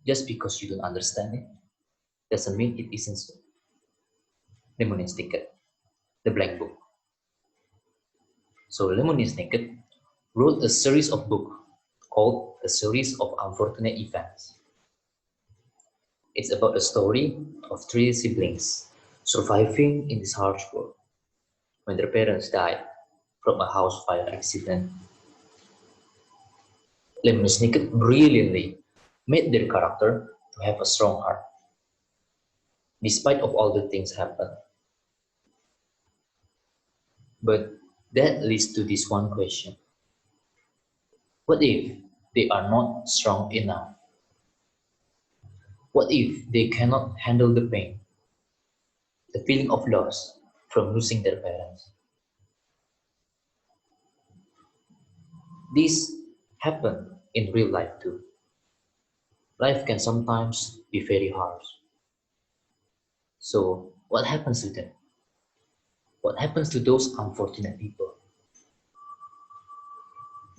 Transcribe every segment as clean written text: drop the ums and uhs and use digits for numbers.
Just because you don't understand it doesn't mean it isn't so. Lemon Snicket, the blank book. So Lemon Snicket wrote a series of books called A Series of Unfortunate Events. It's about a story of three siblings surviving in this harsh world when their parents died from a house fire accident. Lemon Snicket brilliantly made their character to have a strong heart, despite of all the things happen. But that leads to this one question. What if they are not strong enough? What if they cannot handle the pain, the feeling of loss from losing their parents? This happen in real life too. Life can sometimes be very harsh. So what happens to them? What happens to those unfortunate people?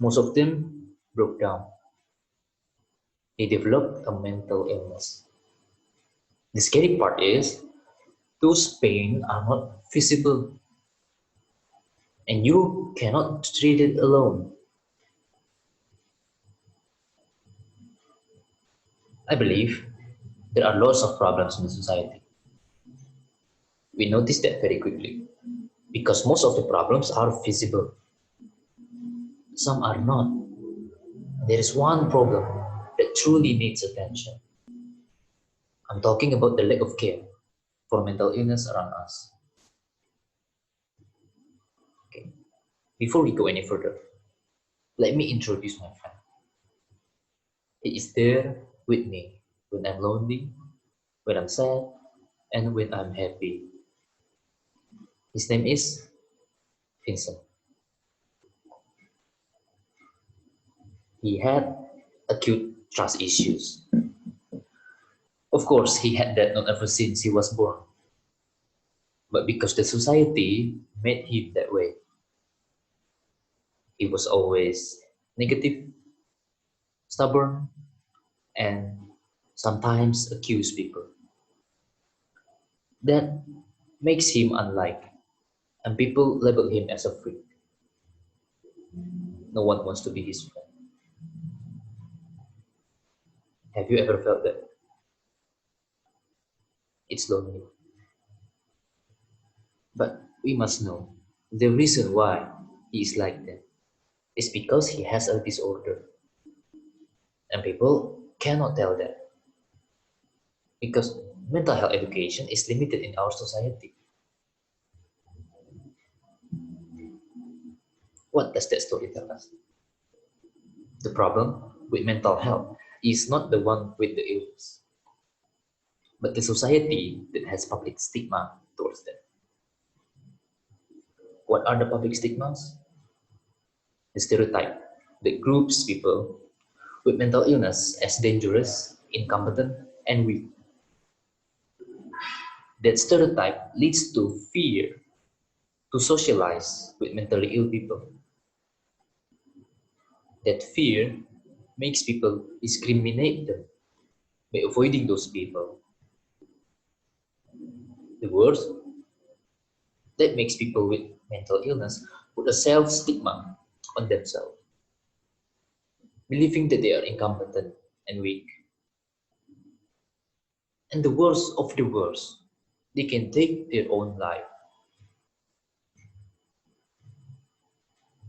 Most of them broke down. They developed a mental illness. The scary part is those pain are not visible and you cannot treat it alone. I believe there are lots of problems in the society. We notice that very quickly because most of the problems are visible. Some are not. There is one problem that truly needs attention. I'm talking about the lack of care for mental illness around us. Okay. Before we go any further, let me introduce my friend. He is there with me when I'm lonely, when I'm sad, and when I'm happy. His name is Vincent. He had acute trust issues. Of course, he had that not ever since he was born. But because the society made him that way, he was always negative, stubborn, and sometimes accuse people. That makes him unlike, and people label him as a freak. No one wants to be his friend. Have you ever felt that? It's lonely. But we must know the reason why he is like that is because he has a disorder. And people cannot tell that because mental health education is limited in our society. What does that story tell us? The problem with mental health is not the one with the illness, but the society that has public stigma towards them. What are the public stigmas? The stereotype that groups people with mental illness as dangerous, incompetent, and weak. That stereotype leads to fear to socialize with mentally ill people. That fear makes people discriminate them by avoiding those people. The worst, that makes people with mental illness put a self-stigma on themselves, believing that they are incompetent and weak. And the worst of the worst, they can take their own life.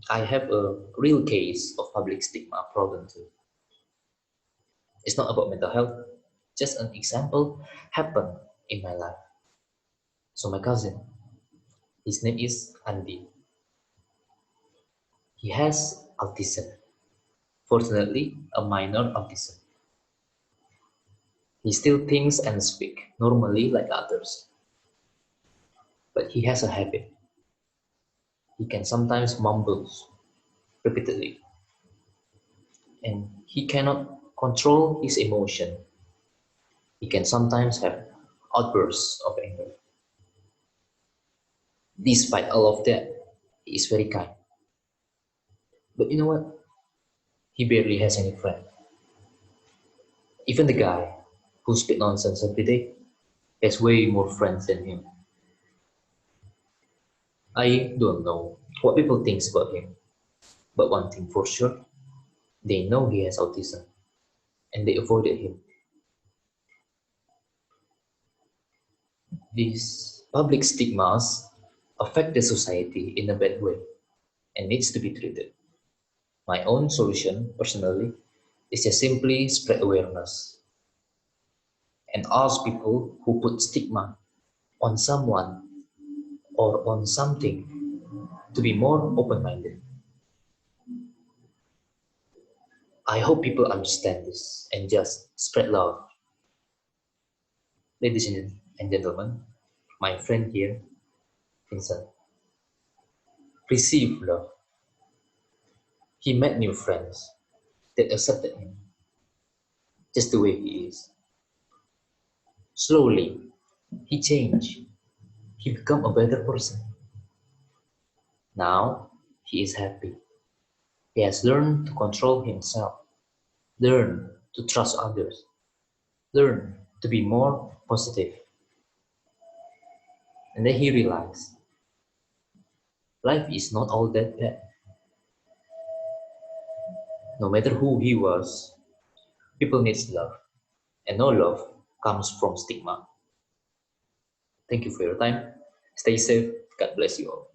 I have a real case of public stigma problem too. It's not about mental health, just an example happened in my life. So my cousin, his name is Andy. He has autism. Fortunately, a minor autism. He still thinks and speaks normally like others. But he has a habit. He can sometimes mumble repeatedly. And he cannot control his emotion. He can sometimes have outbursts of anger. Despite all of that, he is very kind. But you know what? He barely has any friends. Even the guy who spit nonsense every day has way more friends than him. I don't know what people think about him, but one thing for sure, they know he has autism, and they avoided him. These public stigmas affect the society in a bad way and needs to be treated. My own solution, personally, is just simply spread awareness and ask people who put stigma on someone or on something to be more open-minded. I hope people understand this and just spread love. Ladies and gentlemen, my friend here, Vincent, received love. He met new friends that accepted him just the way he is. Slowly, he changed. He became a better person. Now, he is happy. He has learned to control himself, learn to trust others, learn to be more positive. And then he realized life is not all that bad. No matter who he was, people need love. And no love comes from stigma. Thank you for your time. Stay safe. God bless you all.